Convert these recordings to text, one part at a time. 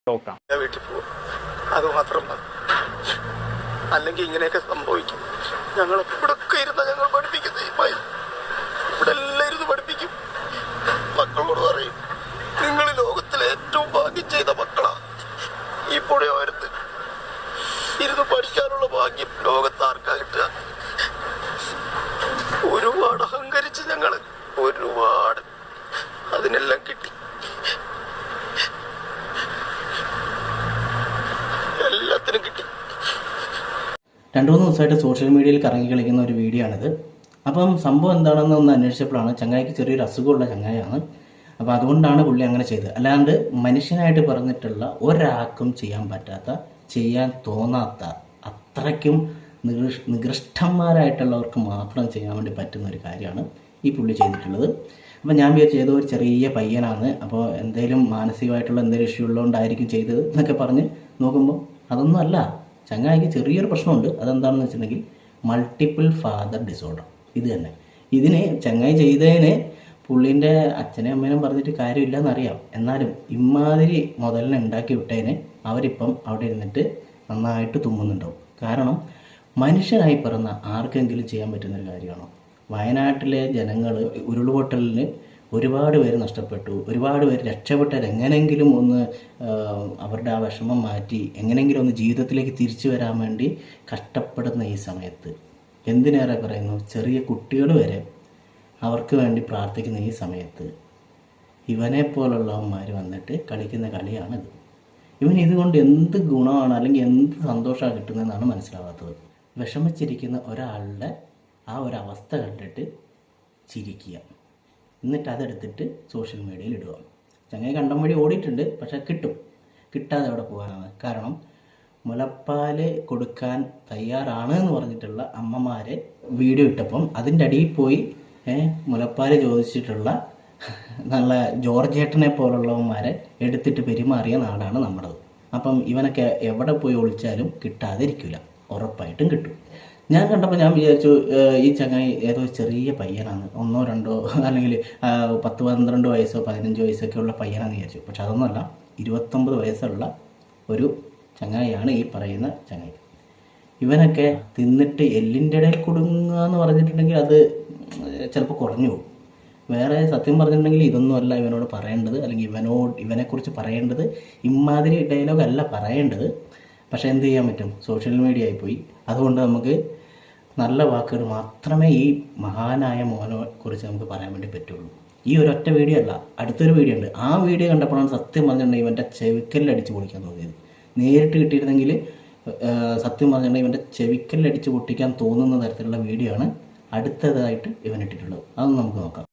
നോക്കാം. വീട്ടിൽ പോകും, അത് മാത്രം മതി. അല്ലെങ്കിൽ ഇങ്ങനെയൊക്കെ സംഭവിക്കും. ഞങ്ങൾ എവിടൊക്കെ ഇരുന്ന ഞങ്ങൾ പഠിപ്പിക്കുന്നത് ഇവിടെ എല്ലാം ഇരുന്ന് പഠിപ്പിക്കും. മക്കളോട് പറയും, നിങ്ങൾ ലോകത്തിലെ ഏറ്റവും ഭാഗ്യം ചെയ്ത മക്കളാ. ഈ പുഴയോരത്ത് ഇരുന്ന് പഠിക്കാനുള്ള ഭാഗ്യം ലോകത്ത് ആർക്കാ കിട്ടുക? ഒരുപാട് അഹങ്കരിച്ച് ഞങ്ങള്, ഒരുപാട്. അതിനെല്ലാം കിട്ടി, എല്ലാത്തിനും കിട്ടി. 2-3 ദിവസമായിട്ട് സോഷ്യൽ മീഡിയയിൽ കറങ്ങി കളിക്കുന്ന ഒരു വീഡിയോ ആണിത്. അപ്പം സംഭവം എന്താണെന്ന് ഒന്ന് അന്വേഷിച്ചപ്പോഴാണ് ചങ്ങായിക്ക് ചെറിയൊരു അസുഖമുള്ള ചങ്ങായാണ്. അപ്പോൾ അതുകൊണ്ടാണ് പുള്ളി അങ്ങനെ ചെയ്തത്. അല്ലാണ്ട് മനുഷ്യനായിട്ട് പറഞ്ഞിട്ടുള്ള ഒരാൾക്കും ചെയ്യാൻ പറ്റാത്ത, ചെയ്യാൻ തോന്നാത്ത, അത്രയ്ക്കും നികൃഷ്ടന്മാരായിട്ടുള്ളവർക്ക് മാത്രം ചെയ്യാൻ വേണ്ടി പറ്റുന്ന ഒരു കാര്യമാണ് ഈ പുള്ളി ചെയ്തിട്ടുള്ളത്. അപ്പോൾ ഞാൻ വിചാരിച്ചു ഏതോ ഒരു ചെറിയ പയ്യനാണ്, അപ്പോൾ എന്തെങ്കിലും മാനസികമായിട്ടുള്ള എന്തെങ്കിലും ഇഷ്യൂ ഉള്ളതുകൊണ്ടായിരിക്കും ചെയ്തത് എന്നൊക്കെ പറഞ്ഞ് നോക്കുമ്പോൾ അതൊന്നും അല്ല. ചങ്ങായിക്ക് ചെറിയൊരു പ്രശ്നമുണ്ട്. അതെന്താണെന്ന് വെച്ചിട്ടുണ്ടെങ്കിൽ മൾട്ടിപ്പിൾ ഫാദർ ഡിസോർഡർ. ഇത് തന്നെ. ഇതിന് ചങ്ങായി ചെയ്തതിന് പുള്ളീൻ്റെ അച്ഛനെയും അമ്മേനും പറഞ്ഞിട്ട് കാര്യമില്ലെന്നറിയാം. എന്നാലും ഇമാതിരി മുതലിനെ ഉണ്ടാക്കി വിട്ടതിന് അവരിപ്പം അവിടെ ഇരുന്നിട്ട് നന്നായിട്ട് തുമ്മുന്നുണ്ടാവും. കാരണം മനുഷ്യനായി പിറന്ന ആർക്കെങ്കിലും ചെയ്യാൻ പറ്റുന്നൊരു കാര്യമാണോ? വയനാട്ടിലെ ജനങ്ങൾ ഉരുൾപൊട്ടലിന് ഒരുപാട് പേര് നഷ്ടപ്പെട്ടു, ഒരുപാട് പേര് രക്ഷപ്പെട്ടാൽ എങ്ങനെയെങ്കിലും ഒന്ന് അവരുടെ ആ വിഷമം മാറ്റി എങ്ങനെയെങ്കിലും ഒന്ന് ജീവിതത്തിലേക്ക് തിരിച്ചു വരാൻ വേണ്ടി കഷ്ടപ്പെടുന്ന ഈ സമയത്ത്, എന്തിനേറെ പറയുന്നു, ചെറിയ കുട്ടികൾ വരെ അവർക്ക് വേണ്ടി പ്രാർത്ഥിക്കുന്ന ഈ സമയത്ത് ഇവനെപ്പോലുള്ളവന്മാർ വന്നിട്ട് കളിക്കുന്ന കളിയാണിത്. ഇവൻ ഇതുകൊണ്ട് എന്ത് ഗുണമാണ് അല്ലെങ്കിൽ എന്ത് സന്തോഷമാണ് കിട്ടുന്നതെന്നാണ് മനസ്സിലാവാത്തത്. വിഷമിച്ചിരിക്കുന്ന ഒരാളുടെ ആ ഒരവസ്ഥ കണ്ടിട്ട് ചിരിക്കുക, എന്നിട്ട് അതെടുത്തിട്ട് സോഷ്യൽ മീഡിയയിൽ ഇടുക. ചങ്ങായി കണ്ടം വഴി ഓടിയിട്ടുണ്ട്, പക്ഷെ കിട്ടാതെ എവിടെ പോകാനാണ്? കാരണം മുലപ്പാൽ കൊടുക്കാൻ തയ്യാറാണ് എന്ന് പറഞ്ഞിട്ടുള്ള അമ്മമാരെ വീഡിയോ ഇട്ടപ്പം അതിൻ്റെ അടിയിൽ പോയി മുലപ്പാൽ ചോദിച്ചിട്ടുള്ള നല്ല ജോർജേട്ടനെ പോലുള്ളവന്മാരെ എടുത്തിട്ട് പെരുമാറിയ നാടാണ് നമ്മുടേത്. അപ്പം ഇവനൊക്കെ എവിടെ പോയി ഒളിച്ചാലും കിട്ടാതിരിക്കില്ല, ഉറപ്പായിട്ടും കിട്ടും. ഞാൻ കണ്ടപ്പോൾ ഞാൻ വിചാരിച്ചു ഈ ചങ്ങായി ഏതോ ചെറിയ പയ്യനാണ്, 1-2 അല്ലെങ്കിൽ 10-12 വയസ്സോ 15 വയസ്സൊക്കെ ഉള്ള പയ്യനാണെന്ന് വിചാരിച്ചു. പക്ഷെ അതൊന്നുമല്ല, 29 വയസ്സുള്ള ഒരു ചങ്ങായിയാണ് ഈ പറയുന്ന ചങ്ങായി. ഇവനൊക്കെ തിന്നിട്ട് എല്ലിൻ്റെ ഇടയിൽ കുടുങ്ങുക എന്ന് പറഞ്ഞിട്ടുണ്ടെങ്കിൽ അത് ചിലപ്പോൾ കുറഞ്ഞു പോകും. വേറെ സത്യം പറഞ്ഞിട്ടുണ്ടെങ്കിൽ ഇതൊന്നുമല്ല ഇവനോട് പറയേണ്ടത്, അല്ലെങ്കിൽ ഇവനെക്കുറിച്ച് പറയേണ്ടത് ഇമാതിരി ഡയലോഗ് അല്ല പറയേണ്ടത്. പക്ഷേ എന്ത് ചെയ്യാൻ പറ്റും, സോഷ്യൽ മീഡിയ ആയിപ്പോയി. അതുകൊണ്ട് നമുക്ക് നല്ല വാക്കുകൾ മാത്രമേ ഈ മഹാനായ മോനെ കുറിച്ച് നമുക്ക് പറയാൻ വേണ്ടി പറ്റുള്ളൂ. ഈ ഒരൊറ്റ വീഡിയോ അല്ല, അടുത്തൊരു വീഡിയോ ഉണ്ട്. ആ വീഡിയോ കണ്ടപ്പോഴാണ് സത്യം പറഞ്ഞിട്ടുണ്ടെങ്കിൽ ഇവൻ്റെ ചെവിക്കല്ലടിച്ച് പൊളിക്കാൻ തോന്നിയത്. നേരിട്ട് കിട്ടിയിരുന്നെങ്കിൽ സത്യം പറഞ്ഞിട്ടുണ്ടെങ്കിൽ ഇവൻ്റെ ചെവിക്കല്ലടിച്ച് പൊട്ടിക്കാൻ തോന്നുന്ന തരത്തിലുള്ള വീഡിയോ ആണ് അടുത്തതായിട്ട് ഇവൻ ഇട്ടിട്ടുള്ളത്. അതൊന്നും നമുക്ക് നോക്കാം.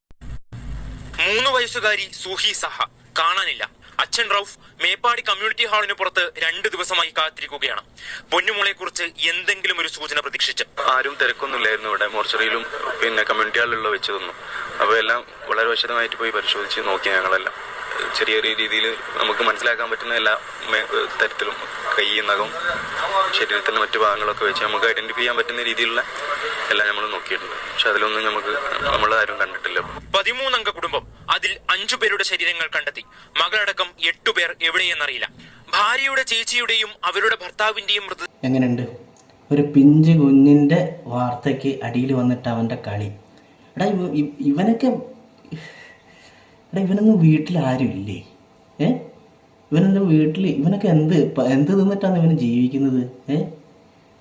3 വയസ്സുകാരി സൂഹി സഹ കാണാനില്ല. അച്ഛൻ റൌഫ് മേപ്പാടി കമ്മ്യൂണിറ്റി ഹാളിന് പുറത്ത് 2 ദിവസമായി കാത്തിരിക്കുകയാണ്. പൊന്നുമോളെ കുറിച്ച് എന്തെങ്കിലും ഒരു സൂചന പ്രതീക്ഷിച്ച്. ആരും തിരക്കൊന്നുമില്ലായിരുന്നു ഇവിടെ, മോർച്ചറിയിലും പിന്നെ കമ്മ്യൂണിറ്റി ഹാളിലുള്ള വെച്ചതൊന്നും. അപ്പോൾ എല്ലാം വളരെ വിശദമായിട്ട് പോയി പരിശോധിച്ച് നോക്കി. ഞങ്ങളെല്ലാം ചെറിയ രീതിയിൽ നമുക്ക് മനസ്സിലാക്കാൻ പറ്റുന്ന എല്ലാ തരത്തിലും കൈ, നഖം, ശരീരത്തിൻ്റെ മറ്റു ഭാഗങ്ങളൊക്കെ വെച്ച് നമുക്ക് ഐഡന്റിഫൈ ചെയ്യാൻ പറ്റുന്ന രീതിയിലുള്ള എല്ലാം നമ്മൾ നോക്കിയിട്ടുണ്ട്. പക്ഷെ അതിലൊന്നും നമ്മളാരും കണ്ടിട്ടില്ല. 13 അംഗ കുടുംബം. അതിൽ 5 പേരുടെ ശരീരങ്ങൾ കണ്ടെത്തി. മകളടക്കം 8 പേർ എവിടെയെന്നറിയില്ല. ഭാര്യയുടെ ചേച്ചിയുടെയും അവരുടെ ഭർത്താവിന്റെയും എങ്ങനെയുണ്ട് ഒരു പിഞ്ച് കുഞ്ഞിൻ്റെ വാർത്തയ്ക്ക് അടിയിൽ വന്നിട്ട് അവൻ്റെ കളി? എടാ ഇവനൊന്നും വീട്ടിൽ ആരും ഇല്ലേ? ഇവനൊക്കെ എന്ത് തിന്നിട്ടാണ് ഇവന് ജീവിക്കുന്നത്?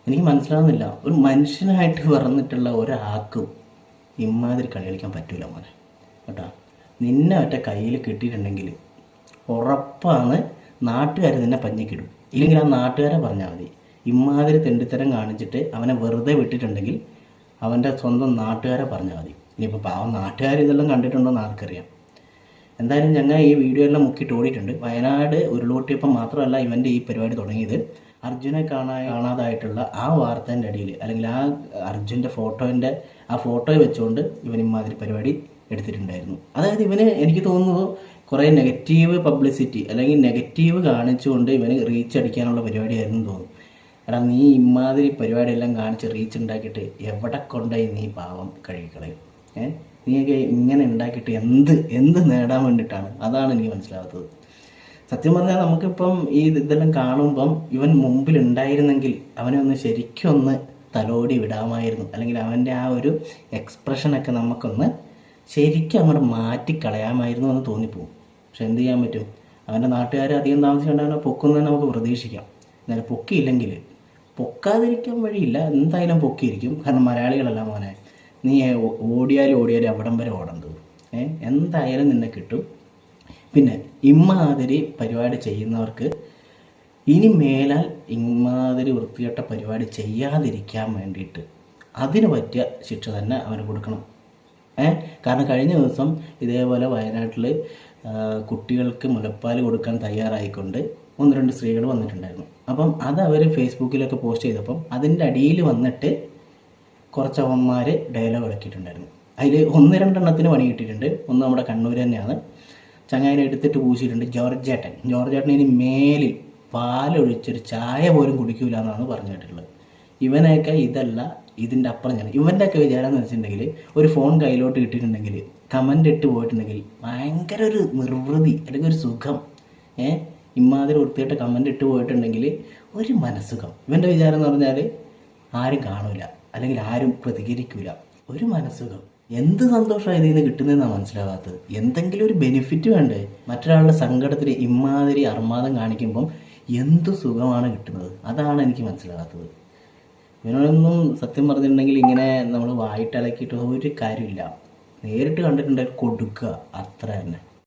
എനിക്ക് മനസ്സിലാവുന്നില്ല. ഒരു മനുഷ്യനായിട്ട് പറഞ്ഞിട്ടുള്ള ഒരാൾക്കും ഇമാതിരി കളി കളിക്കാൻ പറ്റൂല മോനെ കേട്ടോ. നിന്നെ ഒറ്റ കയ്യിൽ കിട്ടിയിട്ടുണ്ടെങ്കിൽ ഉറപ്പാണ് നാട്ടുകാർ നിന്നെ പഞ്ഞിക്കിടും. ഇല്ലെങ്കിൽ ആ നാട്ടുകാരെ പറഞ്ഞാൽ മതി. ഇമാതിരി തെണ്ടിത്തരം കാണിച്ചിട്ട് അവനെ വെറുതെ വിട്ടിട്ടുണ്ടെങ്കിൽ അവൻ്റെ സ്വന്തം നാട്ടുകാരെ പറഞ്ഞാൽ മതി. ഇനിയിപ്പോൾ പാവം നാട്ടുകാർ ഇതെല്ലാം കണ്ടിട്ടുണ്ടോ എന്ന് ആർക്കറിയാം. എന്തായാലും ഞങ്ങൾ ഈ വീഡിയോ എല്ലാം മുക്കിയിട്ട് ഓടിയിട്ടുണ്ട്. വയനാട് ഉരുൾപൊട്ടിയപ്പം മാത്രമല്ല ഇവൻ്റെ ഈ പരിപാടി തുടങ്ങിയത്. അർജുനെ കാണാതായിട്ടുള്ള ആ വാർത്തേൻ്റെ അടിയിൽ, അല്ലെങ്കിൽ ആ അർജുൻ്റെ ആ ഫോട്ടോ വെച്ചുകൊണ്ട് ഇവൻ ഇമാതിരി പരിപാടി എടുത്തിട്ടുണ്ടായിരുന്നു. അതായത് ഇവന് എനിക്ക് തോന്നുന്നു കുറേ നെഗറ്റീവ് പബ്ലിസിറ്റി അല്ലെങ്കിൽ നെഗറ്റീവ് കാണിച്ചുകൊണ്ട് ഇവന് റീച്ച് അടിക്കാനുള്ള പരിപാടിയായിരുന്നു തോന്നുന്നു. എടാ, നീ ഇമാതിരി പരിപാടിയെല്ലാം കാണിച്ച് റീച്ച് ഉണ്ടാക്കിയിട്ട് എവിടെ കൊണ്ടുപോയി നീ പാവം കഴുകിക്കളയും? നീയൊക്കെ ഇങ്ങനെ ഉണ്ടാക്കിയിട്ട് എന്ത് നേടാൻ വേണ്ടിയിട്ടാണ്? അതാണ് എനിക്ക് മനസ്സിലാവാത്തത്. സത്യം പറഞ്ഞാൽ നമുക്കിപ്പം ഈ ഇതെല്ലാം കാണുമ്പം ഇവൻ മുമ്പിലുണ്ടായിരുന്നെങ്കിൽ അവനെ ഒന്ന് ശരിക്കും ഒന്ന് തലോടി വിടാമായിരുന്നു, അല്ലെങ്കിൽ അവൻ്റെ ആ ഒരു എക്സ്പ്രഷനൊക്കെ നമുക്കൊന്ന് ശരിക്കും അങ്ങോട്ട് മാറ്റിക്കളയാമായിരുന്നു എന്ന് തോന്നിപ്പോവും. പക്ഷെ എന്ത് ചെയ്യാൻ പറ്റും, അവൻ്റെ നാട്ടുകാർ അധികം താമസിക്കേണ്ട അവനെ പൊക്കുന്നത് നമുക്ക് പ്രതീക്ഷിക്കാം. എന്നാലും പൊക്കിയില്ലെങ്കിൽ പൊക്കാതിരിക്കാൻ വഴിയില്ല, എന്തായാലും പൊക്കിയിരിക്കും. കാരണം മലയാളികളല്ല മോനെ, നീ ഓടിയാലും അവിടം വരെ ഓടേണ്ടത്. എന്തായാലും നിന്നെ കിട്ടും. പിന്നെ ഇമ്മാതിരി പരിപാടി ചെയ്യുന്നവർക്ക് ഇനി മേലാൽ ഇമ്മാതിരി വൃത്തികെട്ട പരിപാടി ചെയ്യാതിരിക്കാൻ വേണ്ടിയിട്ട് അതിന് പറ്റിയ ശിക്ഷ തന്നെ അവന് കൊടുക്കണം. കാരണം കഴിഞ്ഞ ദിവസം ഇതേപോലെ വയനാട്ടിൽ കുട്ടികൾക്ക് മുലപ്പാൽ കൊടുക്കാൻ തയ്യാറായിക്കൊണ്ട് 1-2 സ്ത്രീകൾ വന്നിട്ടുണ്ടായിരുന്നു. അപ്പം അത് അവർ ഫേസ്ബുക്കിലൊക്കെ പോസ്റ്റ് ചെയ്തപ്പം അതിൻ്റെ അടിയിൽ വന്നിട്ട് കുറച്ച് അവന്മാർ ഡയലോഗ് ഇറക്കിയിട്ടുണ്ടായിരുന്നു. അതിൽ 1-2 പണി കിട്ടിയിട്ടുണ്ട്. ഒന്ന് നമ്മുടെ കണ്ണൂർ തന്നെയാണ്, ചങ്ങായിനെ എടുത്തിട്ട് പൂശിയിട്ടുണ്ട്. ജോർജേട്ടൻ ഇനി മേലിൽ പാലൊഴിച്ചൊരു ചായ പോലും കുടിക്കൂല എന്നാണ് പറഞ്ഞു കേട്ടിട്ടുള്ളത്. ഇവനെയൊക്കെ ഇതല്ല ഇതിൻ്റെ അപ്പുറം ഞാൻ ഇവൻ്റെയൊക്കെ വിചാരം എന്ന് വെച്ചിട്ടുണ്ടെങ്കിൽ ഒരു ഫോൺ കയ്യിലോട്ട് കിട്ടിയിട്ടുണ്ടെങ്കിൽ കമൻ്റ് ഇട്ട് പോയിട്ടുണ്ടെങ്കിൽ ഭയങ്കര ഒരു നിർവൃതി അല്ലെങ്കിൽ ഒരു സുഖം. ഇമ്മാതിരി വൃത്തിയായിട്ട് കമൻ്റ് ഇട്ട് പോയിട്ടുണ്ടെങ്കിൽ ഒരു മനസ്സുഖം. ഇവൻ്റെ വിചാരം എന്ന് പറഞ്ഞാൽ ആരും കാണൂല അല്ലെങ്കിൽ ആരും പ്രതികരിക്കൂല, ഒരു മനസ്സുഖം. എന്ത് സന്തോഷമാണ് ഇതിൽ നിന്ന് കിട്ടുന്നതെന്നാണ് മനസ്സിലാകാത്തത്. എന്തെങ്കിലും ഒരു ബെനിഫിറ്റ് വേണ്ടേ? മറ്റൊരാളുടെ സങ്കടത്തിൽ ഇമ്മാതിരി അർമാദം കാണിക്കുമ്പം എന്ത് സുഖമാണ് കിട്ടുന്നത്, അതാണ് എനിക്ക് മനസ്സിലാകാത്തത്. ഇവനൊന്നും സത്യം പറഞ്ഞിട്ടുണ്ടെങ്കിൽ ഇങ്ങനെ നമ്മൾ വായിട്ടിളക്കിയിട്ട് ഒരു കാര്യമില്ല. നേരിട്ട് കണ്ടിട്ടുണ്ടെങ്കിൽ കൊടുക്കുക, അത്ര തന്നെ.